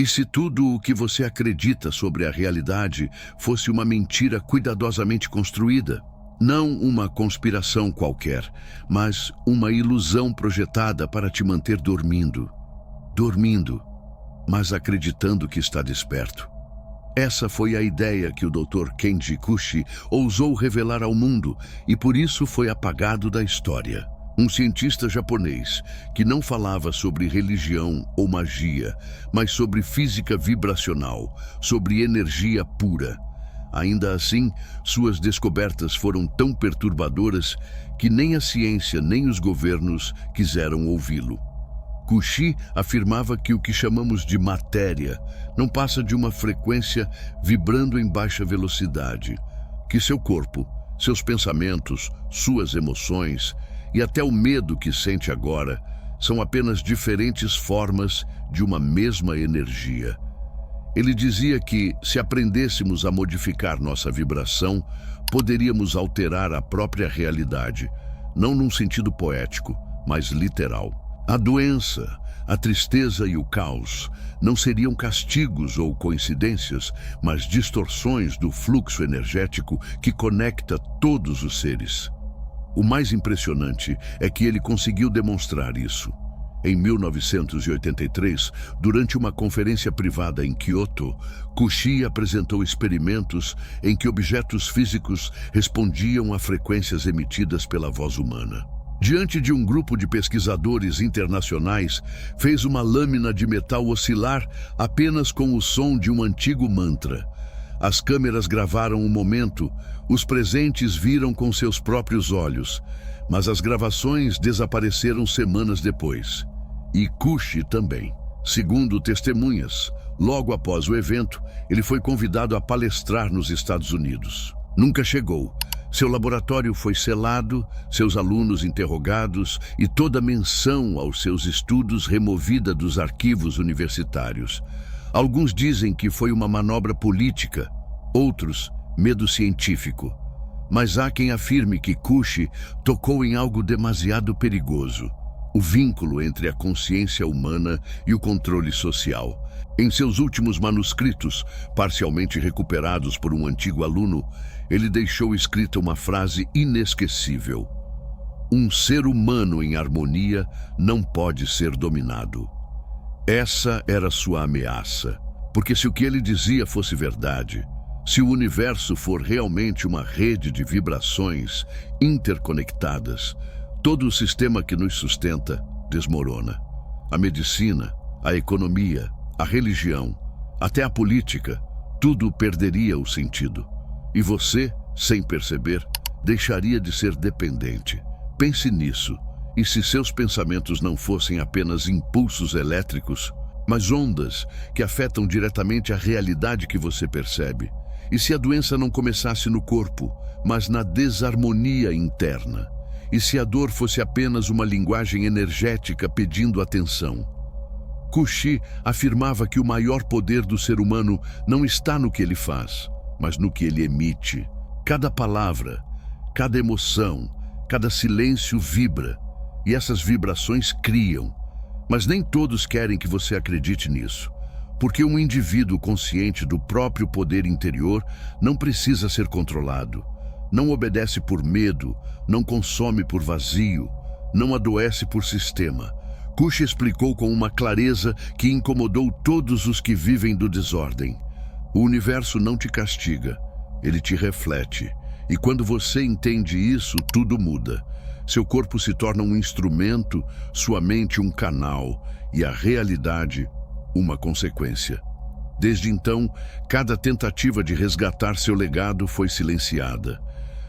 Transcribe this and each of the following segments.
E se tudo o que você acredita sobre a realidade fosse uma mentira cuidadosamente construída? Não uma conspiração qualquer, mas uma ilusão projetada para te manter dormindo. Dormindo, mas acreditando que está desperto. Essa foi a ideia que o Dr. Kenji Kushi ousou revelar ao mundo e por isso foi apagado da história. Um cientista japonês que não falava sobre religião ou magia, mas sobre física vibracional, sobre energia pura. Ainda assim, suas descobertas foram tão perturbadoras que nem a ciência nem os governos quiseram ouvi-lo. Kushi afirmava que o que chamamos de matéria não passa de uma frequência vibrando em baixa velocidade, que seu corpo, seus pensamentos, suas emoções e até o medo que sente agora são apenas diferentes formas de uma mesma energia. Ele dizia que, se aprendêssemos a modificar nossa vibração, poderíamos alterar a própria realidade, não num sentido poético, mas literal. A doença, a tristeza e o caos não seriam castigos ou coincidências, mas distorções do fluxo energético que conecta todos os seres. O mais impressionante é que ele conseguiu demonstrar isso. Em 1983, durante uma conferência privada em Kyoto, Kushi apresentou experimentos em que objetos físicos respondiam a frequências emitidas pela voz humana. Diante de um grupo de pesquisadores internacionais, fez uma lâmina de metal oscilar apenas com o som de um antigo mantra. As câmeras gravaram o momento, os presentes viram com seus próprios olhos, mas as gravações desapareceram semanas depois. E Kushi também. Segundo testemunhas, logo após o evento, ele foi convidado a palestrar nos Estados Unidos. Nunca chegou. Seu laboratório foi selado, seus alunos interrogados e toda menção aos seus estudos removida dos arquivos universitários. Alguns dizem que foi uma manobra política, outros, medo científico. Mas há quem afirme que Kushi tocou em algo demasiado perigoso: o vínculo entre a consciência humana e o controle social. Em seus últimos manuscritos, parcialmente recuperados por um antigo aluno, ele deixou escrita uma frase inesquecível: um ser humano em harmonia não pode ser dominado. Essa era sua ameaça, porque se o que ele dizia fosse verdade, se o universo for realmente uma rede de vibrações interconectadas, todo o sistema que nos sustenta desmorona. A medicina, a economia, a religião, até a política, tudo perderia o sentido. E você, sem perceber, deixaria de ser dependente. Pense nisso. E se seus pensamentos não fossem apenas impulsos elétricos, mas ondas que afetam diretamente a realidade que você percebe? E se a doença não começasse no corpo, mas na desarmonia interna? E se a dor fosse apenas uma linguagem energética pedindo atenção? Kushi afirmava que o maior poder do ser humano não está no que ele faz, mas no que ele emite. Cada palavra, cada emoção, cada silêncio vibra, e essas vibrações criam. Mas nem todos querem que você acredite nisso, porque um indivíduo consciente do próprio poder interior não precisa ser controlado. Não obedece por medo, não consome por vazio, não adoece por sistema. Kushi explicou com uma clareza que incomodou todos os que vivem do desordem. O universo não te castiga, ele te reflete. E quando você entende isso, tudo muda. Seu corpo se torna um instrumento, sua mente um canal e a realidade uma consequência. Desde então, cada tentativa de resgatar seu legado foi silenciada.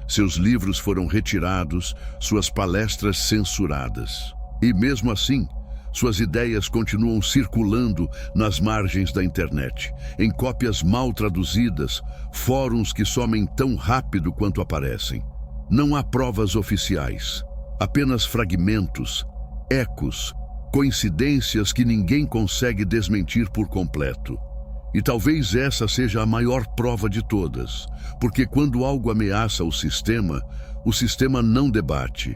Seus livros foram retirados, suas palestras censuradas. E mesmo assim, suas ideias continuam circulando nas margens da internet, em cópias mal traduzidas, fóruns que somem tão rápido quanto aparecem. Não há provas oficiais, apenas fragmentos, ecos, coincidências que ninguém consegue desmentir por completo. E talvez essa seja a maior prova de todas, porque quando algo ameaça o sistema não debate,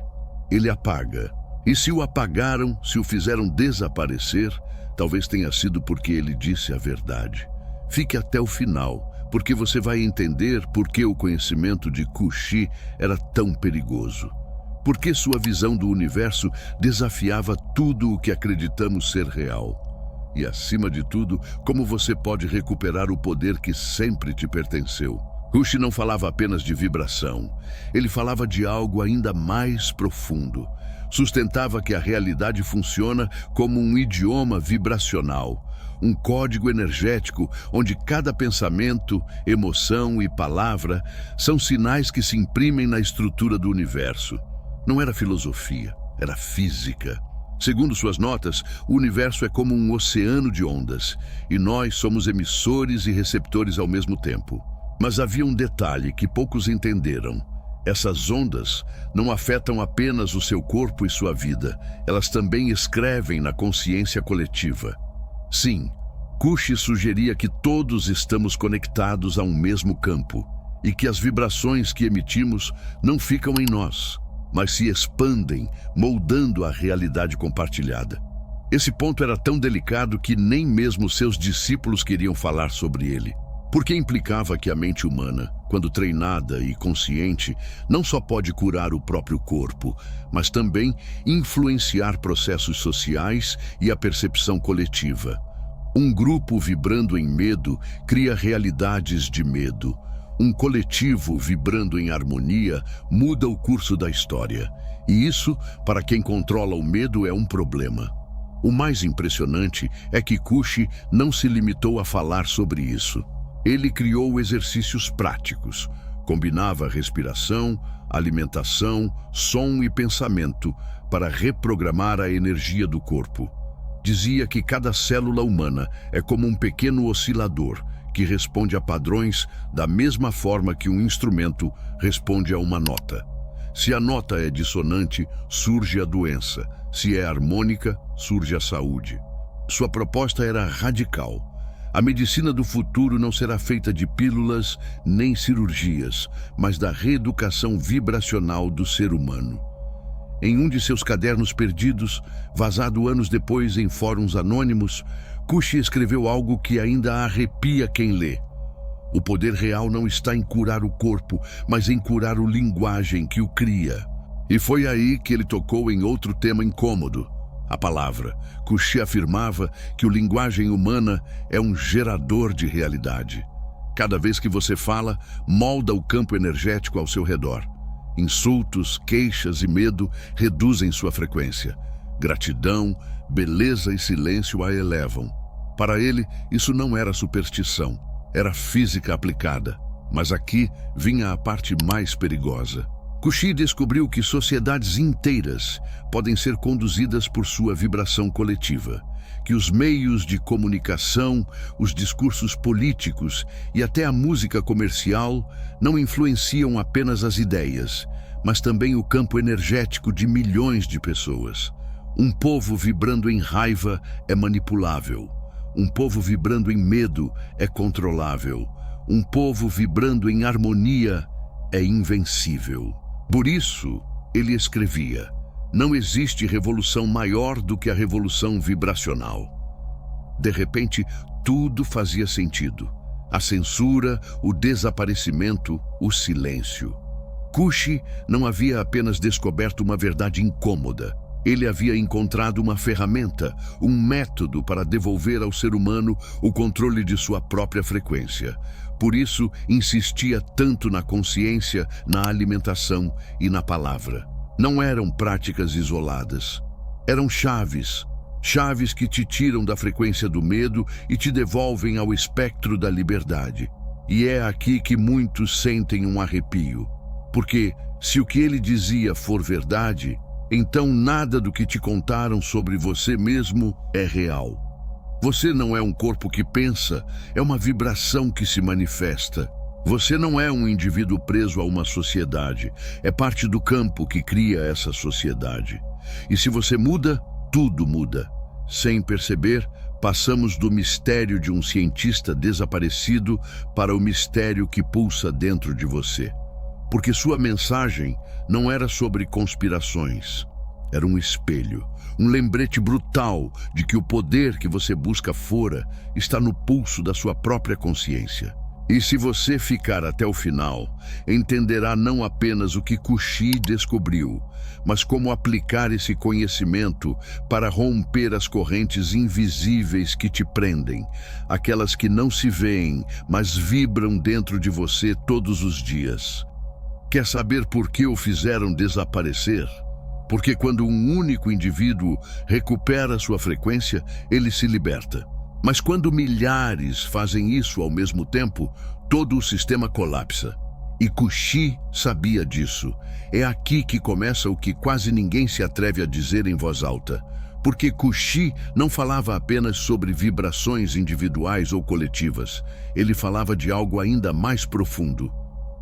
ele apaga. E se o apagaram, se o fizeram desaparecer, Talvez tenha sido porque ele disse a verdade. Fique até o final, porque você vai entender por que o conhecimento de Kushi era tão perigoso. Porque sua visão do universo desafiava tudo o que acreditamos ser real. E, acima de tudo, como você pode recuperar o poder que sempre te pertenceu. Kushi não falava apenas de vibração. Ele falava de algo ainda mais profundo. Sustentava que a realidade funciona como um idioma vibracional, um código energético onde cada pensamento, emoção e palavra são sinais que se imprimem na estrutura do universo. Não era filosofia, era física. Segundo suas notas, o universo é como um oceano de ondas, e nós somos emissores e receptores ao mesmo tempo. Mas havia um detalhe que poucos entenderam. Essas ondas não afetam apenas o seu corpo e sua vida, elas também escrevem na consciência coletiva. Sim, Kushi sugeria que todos estamos conectados a um mesmo campo, e que as vibrações que emitimos não ficam em nós, mas se expandem, moldando a realidade compartilhada. Esse ponto era tão delicado que nem mesmo seus discípulos queriam falar sobre ele, porque implicava que a mente humana, quando treinada e consciente, não só pode curar o próprio corpo, mas também influenciar processos sociais e a percepção coletiva. Um grupo vibrando em medo cria realidades de medo. Um coletivo vibrando em harmonia muda o curso da história. E isso, para quem controla o medo, é um problema. O mais impressionante é que Kushi não se limitou a falar sobre isso. Ele criou exercícios práticos. Combinava respiração, alimentação, som e pensamento para reprogramar a energia do corpo. Dizia que cada célula humana é como um pequeno oscilador que responde a padrões da mesma forma que um instrumento responde a uma nota. Se a nota é dissonante, surge a doença. Se é harmônica, surge a saúde. Sua proposta era radical. A medicina do futuro não será feita de pílulas nem cirurgias, mas da reeducação vibracional do ser humano. Em um de seus cadernos perdidos, vazado anos depois em fóruns anônimos, Kushi escreveu algo que ainda arrepia quem lê. O poder real não está em curar o corpo, mas em curar o linguagem que o cria. E foi aí que ele tocou em outro tema incômodo, a palavra. Kushi afirmava que a linguagem humana é um gerador de realidade. Cada vez que você fala, molda o campo energético ao seu redor. Insultos, queixas e medo reduzem sua frequência. Gratidão, beleza e silêncio a elevam. Para ele, isso não era superstição, era física aplicada. Mas aqui vinha a parte mais perigosa. Kushi descobriu que sociedades inteiras podem ser conduzidas por sua vibração coletiva, que os meios de comunicação, os discursos políticos e até a música comercial não influenciam apenas as ideias, mas também o campo energético de milhões de pessoas. Um povo vibrando em raiva é manipulável. Um povo vibrando em medo é controlável. Um povo vibrando em harmonia é invencível. Por isso, ele escrevia: não existe revolução maior do que a revolução vibracional. De repente, tudo fazia sentido. A censura, o desaparecimento, o silêncio. Kushi não havia apenas descoberto uma verdade incômoda. Ele havia encontrado uma ferramenta, um método para devolver ao ser humano o controle de sua própria frequência. Por isso, insistia tanto na consciência, na alimentação e na palavra. Não eram práticas isoladas. Eram chaves. Chaves que te tiram da frequência do medo e te devolvem ao espectro da liberdade. E é aqui que muitos sentem um arrepio. Porque, se o que ele dizia for verdade, então nada do que te contaram sobre você mesmo é real. Você não é um corpo que pensa, é uma vibração que se manifesta. Você não é um indivíduo preso a uma sociedade, é parte do campo que cria essa sociedade. E se você muda, tudo muda. Sem perceber, passamos do mistério de um cientista desaparecido para o mistério que pulsa dentro de você. Porque sua mensagem não era sobre conspirações. Era um espelho, um lembrete brutal de que o poder que você busca fora está no pulso da sua própria consciência. E se você ficar até o final, entenderá não apenas o que Kushi descobriu, mas como aplicar esse conhecimento para romper as correntes invisíveis que te prendem, aquelas que não se veem, mas vibram dentro de você todos os dias. Quer saber por que o fizeram desaparecer? Porque quando um único indivíduo recupera sua frequência, ele se liberta. Mas quando milhares fazem isso ao mesmo tempo, todo o sistema colapsa. E Kushi sabia disso. É aqui que começa o que quase ninguém se atreve a dizer em voz alta. Porque Kushi não falava apenas sobre vibrações individuais ou coletivas. Ele falava de algo ainda mais profundo: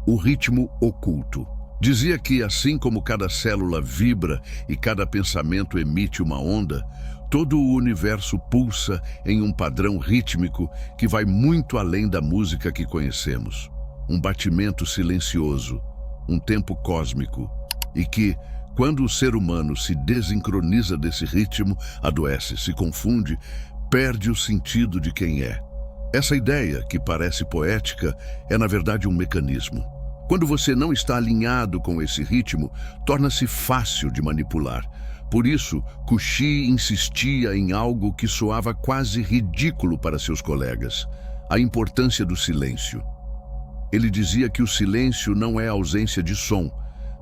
o ritmo oculto. Dizia que assim como cada célula vibra e cada pensamento emite uma onda, todo o universo pulsa em um padrão rítmico que vai muito além da música que conhecemos. Um batimento silencioso, um tempo cósmico, e que, quando o ser humano se desincroniza desse ritmo, adoece, se confunde, perde o sentido de quem é. Essa ideia, que parece poética, é na verdade um mecanismo. Quando você não está alinhado com esse ritmo, torna-se fácil de manipular. Por isso, Kushi insistia em algo que soava quase ridículo para seus colegas: a importância do silêncio. Ele dizia que o silêncio não é a ausência de som,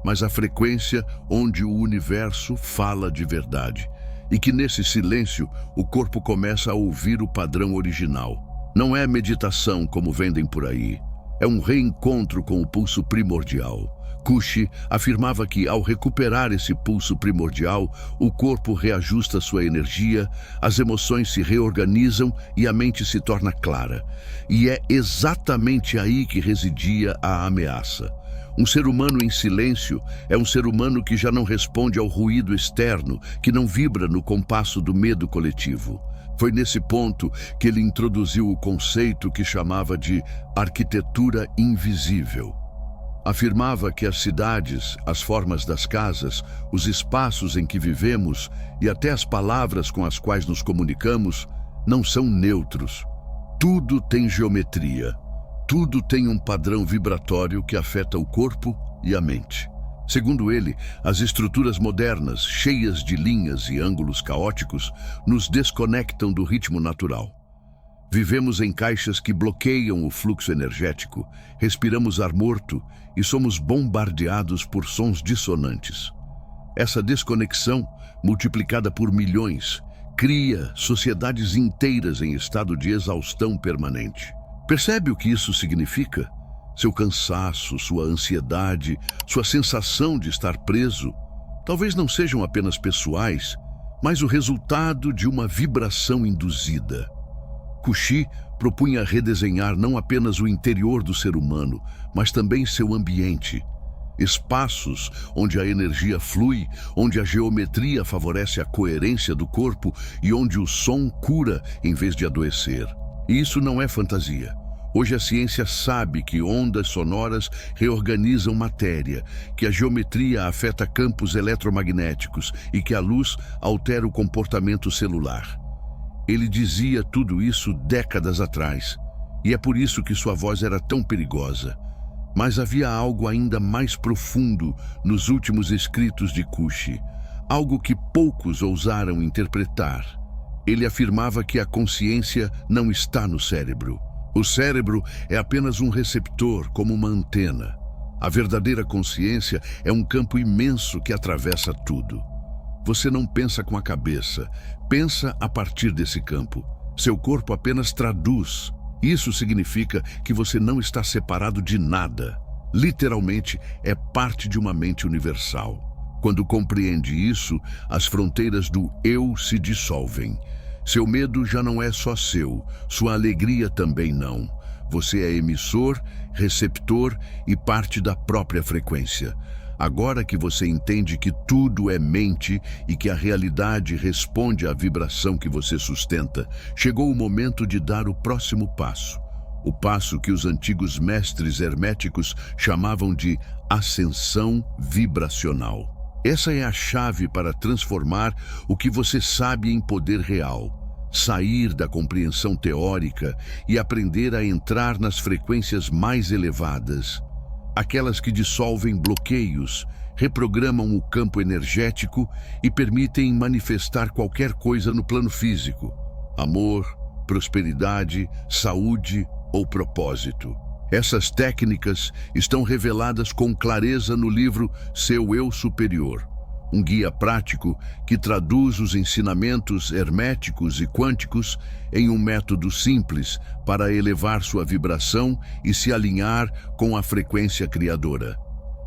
mas a frequência onde o universo fala de verdade. E que nesse silêncio, o corpo começa a ouvir o padrão original. Não é meditação como vendem por aí. É um reencontro com o pulso primordial. Kushi afirmava que, ao recuperar esse pulso primordial, o corpo reajusta sua energia, as emoções se reorganizam e a mente se torna clara. E é exatamente aí que residia a ameaça. Um ser humano em silêncio é um ser humano que já não responde ao ruído externo, que não vibra no compasso do medo coletivo. Foi nesse ponto que ele introduziu o conceito que chamava de arquitetura invisível. Afirmava que as cidades, as formas das casas, os espaços em que vivemos e até as palavras com as quais nos comunicamos não são neutros. Tudo tem geometria. Tudo tem um padrão vibratório que afeta o corpo e a mente. Segundo ele, as estruturas modernas, cheias de linhas e ângulos caóticos, nos desconectam do ritmo natural. Vivemos em caixas que bloqueiam o fluxo energético, respiramos ar morto e somos bombardeados por sons dissonantes. Essa desconexão, multiplicada por milhões, cria sociedades inteiras em estado de exaustão permanente. Percebe o que isso significa? Seu cansaço, sua ansiedade, sua sensação de estar preso, talvez não sejam apenas pessoais, mas o resultado de uma vibração induzida. Kushi propunha redesenhar não apenas o interior do ser humano, mas também seu ambiente. Espaços onde a energia flui, onde a geometria favorece a coerência do corpo e onde o som cura em vez de adoecer. E isso não é fantasia. Hoje a ciência sabe que ondas sonoras reorganizam matéria, que a geometria afeta campos eletromagnéticos e que a luz altera o comportamento celular. Ele dizia tudo isso décadas atrás, e é por isso que sua voz era tão perigosa. Mas havia algo ainda mais profundo nos últimos escritos de Kushi, algo que poucos ousaram interpretar. Ele afirmava que a consciência não está no cérebro. O cérebro é apenas um receptor, como uma antena. A verdadeira consciência é um campo imenso que atravessa tudo. Você não pensa com a cabeça, pensa a partir desse campo. Seu corpo apenas traduz. Isso significa que você não está separado de nada. Literalmente, é parte de uma mente universal. Quando compreende isso, as fronteiras do eu se dissolvem. Seu medo já não é só seu, sua alegria também não. Você é emissor, receptor e parte da própria frequência. Agora que você entende que tudo é mente e que a realidade responde à vibração que você sustenta, chegou o momento de dar o próximo passo. O passo que os antigos mestres herméticos chamavam de ascensão vibracional. Essa é a chave para transformar o que você sabe em poder real, sair da compreensão teórica e aprender a entrar nas frequências mais elevadas, aquelas que dissolvem bloqueios, reprogramam o campo energético e permitem manifestar qualquer coisa no plano físico: amor, prosperidade, saúde ou propósito. Essas técnicas estão reveladas com clareza no livro Seu Eu Superior, um guia prático que traduz os ensinamentos herméticos e quânticos em um método simples para elevar sua vibração e se alinhar com a frequência criadora.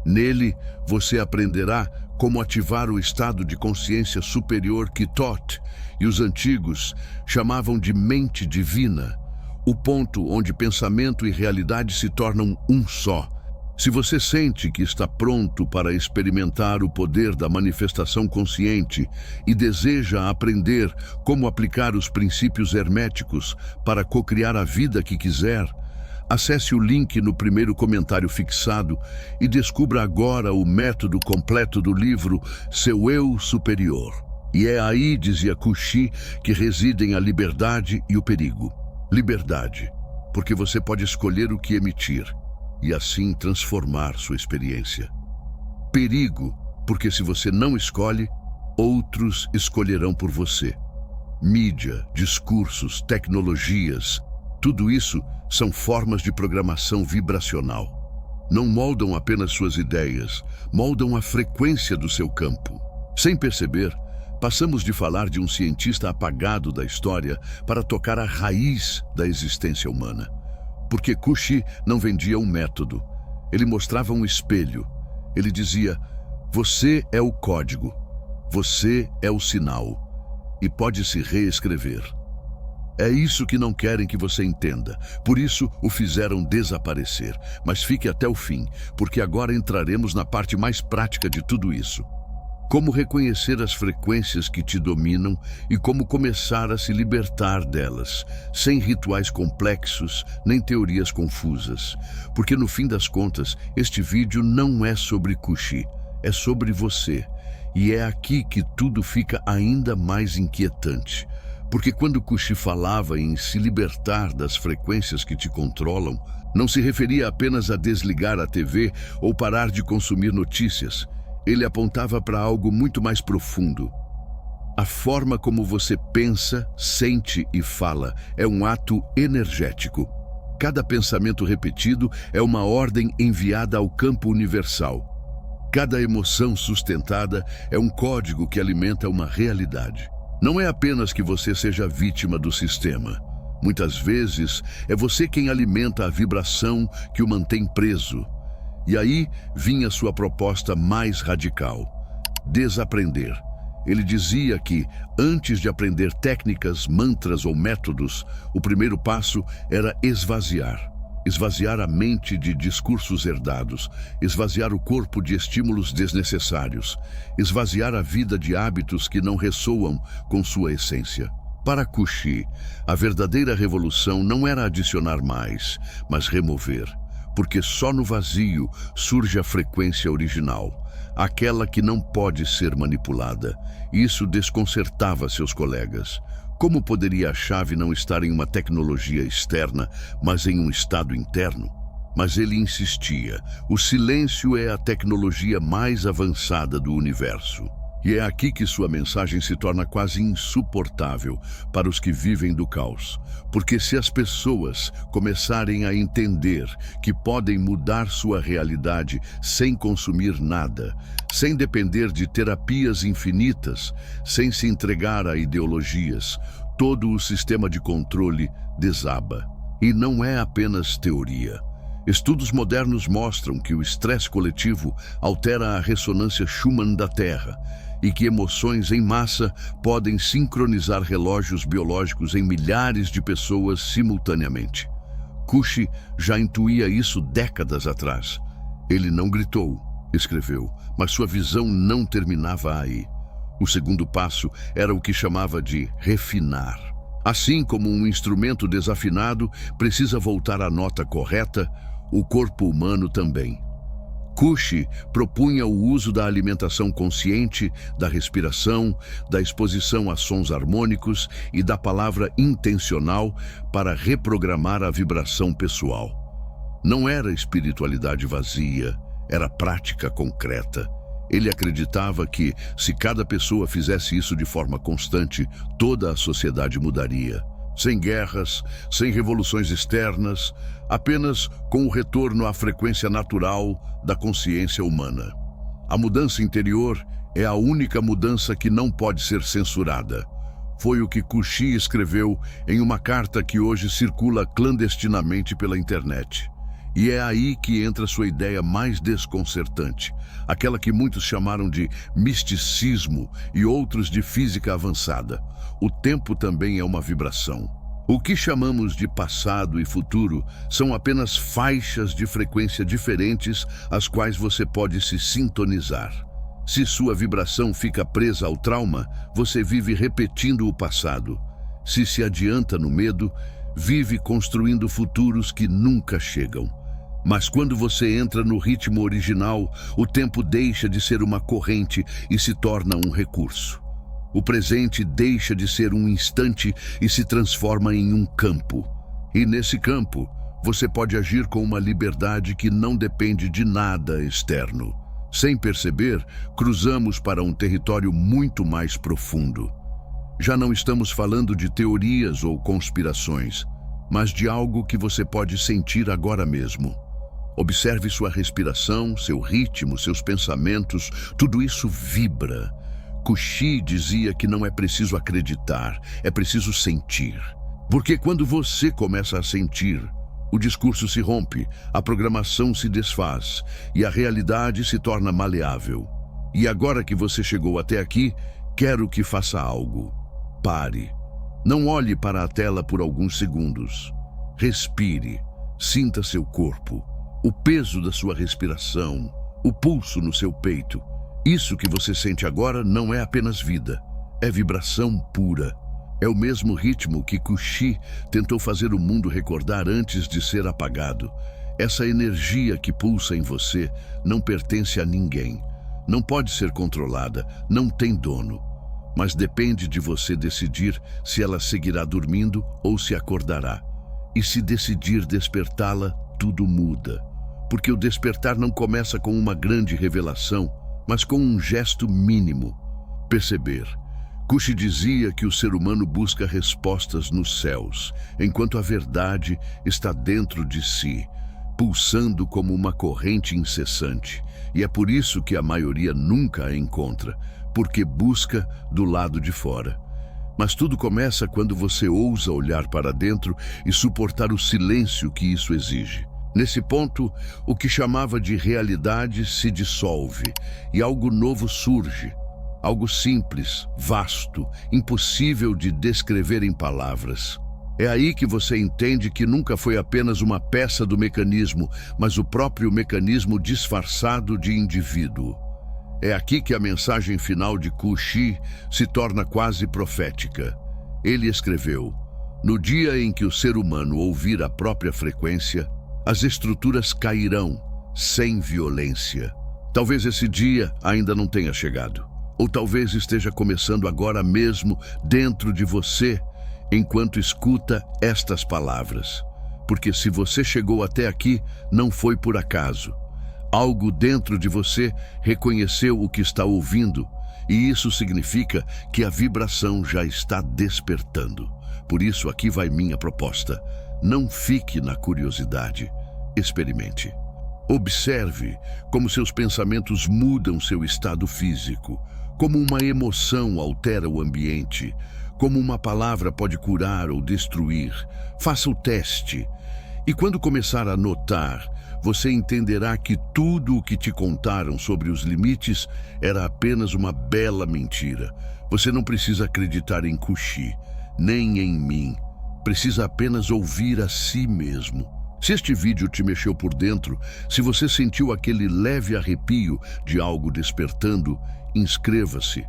Nele, você aprenderá como ativar o estado de consciência superior que Thoth e os antigos chamavam de mente divina, o ponto onde pensamento e realidade se tornam um só. Se você sente que está pronto para experimentar o poder da manifestação consciente e deseja aprender como aplicar os princípios herméticos para cocriar a vida que quiser, acesse o link no primeiro comentário fixado e descubra agora o método completo do livro Seu Eu Superior. E é aí, dizia Kushi, que residem a liberdade e o perigo. Liberdade, porque você pode escolher o que emitir e assim transformar sua experiência. Perigo, porque se você não escolhe, outros escolherão por você. Mídia, discursos, tecnologias, tudo isso são formas de programação vibracional. Não moldam apenas suas ideias, moldam a frequência do seu campo. Sem perceber, passamos de falar de um cientista apagado da história para tocar a raiz da existência humana. Porque Kushi não vendia um método. Ele mostrava um espelho. Ele dizia: você é o código, você é o sinal, e pode se reescrever. É isso que não querem que você entenda. Por isso o fizeram desaparecer. Mas fique até o fim, porque agora entraremos na parte mais prática de tudo isso. Como reconhecer as frequências que te dominam e como começar a se libertar delas, sem rituais complexos nem teorias confusas. Porque no fim das contas, este vídeo não é sobre Kushi, é sobre você. E é aqui que tudo fica ainda mais inquietante. Porque quando Kushi falava em se libertar das frequências que te controlam, não se referia apenas a desligar a TV ou parar de consumir notícias. Ele apontava para algo muito mais profundo. A forma como você pensa, sente e fala é um ato energético. Cada pensamento repetido é uma ordem enviada ao campo universal. Cada emoção sustentada é um código que alimenta uma realidade. Não é apenas que você seja vítima do sistema. Muitas vezes é você quem alimenta a vibração que o mantém preso. E aí vinha sua proposta mais radical: desaprender. Ele dizia que, antes de aprender técnicas, mantras ou métodos, o primeiro passo era esvaziar. Esvaziar a mente de discursos herdados, esvaziar o corpo de estímulos desnecessários, esvaziar a vida de hábitos que não ressoam com sua essência. Para Kushi, a verdadeira revolução não era adicionar mais, mas remover. Porque só no vazio surge a frequência original, aquela que não pode ser manipulada. Isso desconcertava seus colegas. Como poderia a chave não estar em uma tecnologia externa, mas em um estado interno? Mas ele insistia: o silêncio é a tecnologia mais avançada do universo. E é aqui que sua mensagem se torna quase insuportável para os que vivem do caos. Porque se as pessoas começarem a entender que podem mudar sua realidade sem consumir nada, sem depender de terapias infinitas, sem se entregar a ideologias, todo o sistema de controle desaba. E não é apenas teoria. Estudos modernos mostram que o estresse coletivo altera a ressonância Schumann da Terra e que emoções em massa podem sincronizar relógios biológicos em milhares de pessoas simultaneamente. Kushi já intuía isso décadas atrás. Ele não gritou, escreveu, mas sua visão não terminava aí. O segundo passo era o que chamava de refinar. Assim como um instrumento desafinado precisa voltar à nota correta, o corpo humano também. Kushi propunha o uso da alimentação consciente, da respiração, da exposição a sons harmônicos e da palavra intencional para reprogramar a vibração pessoal. Não era espiritualidade vazia, era prática concreta. Ele acreditava que, se cada pessoa fizesse isso de forma constante, toda a sociedade mudaria. Sem guerras, sem revoluções externas, apenas com o retorno à frequência natural da consciência humana. A mudança interior é a única mudança que não pode ser censurada. Foi o que Kushi escreveu em uma carta que hoje circula clandestinamente pela internet. E é aí que entra sua ideia mais desconcertante, aquela que muitos chamaram de misticismo e outros de física avançada. O tempo também é uma vibração. O que chamamos de passado e futuro são apenas faixas de frequência diferentes às quais você pode se sintonizar. Se sua vibração fica presa ao trauma, você vive repetindo o passado. Se se adianta no medo, vive construindo futuros que nunca chegam. Mas quando você entra no ritmo original, o tempo deixa de ser uma corrente e se torna um recurso. O presente deixa de ser um instante e se transforma em um campo. E nesse campo, você pode agir com uma liberdade que não depende de nada externo. Sem perceber, cruzamos para um território muito mais profundo. Já não estamos falando de teorias ou conspirações, mas de algo que você pode sentir agora mesmo. Observe sua respiração, seu ritmo, seus pensamentos, tudo isso vibra. Kushi dizia que não é preciso acreditar, é preciso sentir. Porque quando você começa a sentir, o discurso se rompe, a programação se desfaz e a realidade se torna maleável. E agora que você chegou até aqui, quero que faça algo. Pare. Não olhe para a tela por alguns segundos. Respire. Sinta seu corpo. O peso da sua respiração, o pulso no seu peito. Isso que você sente agora não é apenas vida, é vibração pura. É o mesmo ritmo que Kushi tentou fazer o mundo recordar antes de ser apagado. Essa energia que pulsa em você não pertence a ninguém. Não pode ser controlada, não tem dono. Mas depende de você decidir se ela seguirá dormindo ou se acordará. E se decidir despertá-la, tudo muda. Porque o despertar não começa com uma grande revelação, mas com um gesto mínimo. Perceber. Kushi dizia que o ser humano busca respostas nos céus, enquanto a verdade está dentro de si, pulsando como uma corrente incessante. E é por isso que a maioria nunca a encontra, porque busca do lado de fora. Mas tudo começa quando você ousa olhar para dentro e suportar o silêncio que isso exige. Nesse ponto, o que chamava de realidade se dissolve e algo novo surge. Algo simples, vasto, impossível de descrever em palavras. É aí que você entende que nunca foi apenas uma peça do mecanismo, mas o próprio mecanismo disfarçado de indivíduo. É aqui que a mensagem final de Kushi se torna quase profética. Ele escreveu: no dia em que o ser humano ouvir a própria frequência, as estruturas cairão, sem violência. Talvez esse dia ainda não tenha chegado. Ou talvez esteja começando agora mesmo dentro de você, enquanto escuta estas palavras. Porque se você chegou até aqui, não foi por acaso. Algo dentro de você reconheceu o que está ouvindo, e isso significa que a vibração já está despertando. Por isso, aqui vai minha proposta. Não fique na curiosidade. Experimente. Observe como seus pensamentos mudam seu estado físico, como uma emoção altera o ambiente, como uma palavra pode curar ou destruir. Faça o teste. E quando começar a notar, você entenderá que tudo o que te contaram sobre os limites era apenas uma bela mentira. Você não precisa acreditar em Kushi, nem em mim. Precisa apenas ouvir a si mesmo. Se este vídeo te mexeu por dentro, se você sentiu aquele leve arrepio de algo despertando, inscreva-se,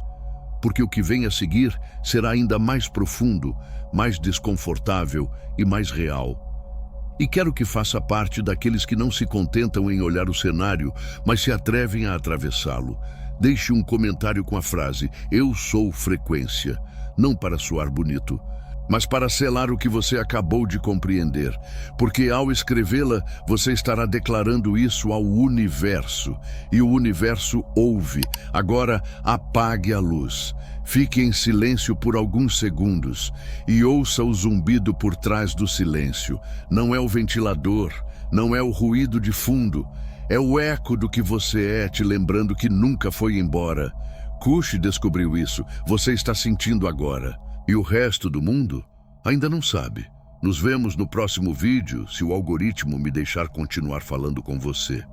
porque o que vem a seguir será ainda mais profundo, mais desconfortável e mais real. E quero que faça parte daqueles que não se contentam em olhar o cenário, mas se atrevem a atravessá-lo. Deixe um comentário com a frase "Eu sou frequência", não para soar bonito, mas para selar o que você acabou de compreender. Porque ao escrevê-la, você estará declarando isso ao universo. E o universo ouve. Agora, apague a luz. Fique em silêncio por alguns segundos e ouça o zumbido por trás do silêncio. Não é o ventilador, não é o ruído de fundo. É o eco do que você é te lembrando que nunca foi embora. Kush descobriu isso. Você está sentindo agora. E o resto do mundo ainda não sabe. Nos vemos no próximo vídeo, se o algoritmo me deixar continuar falando com você.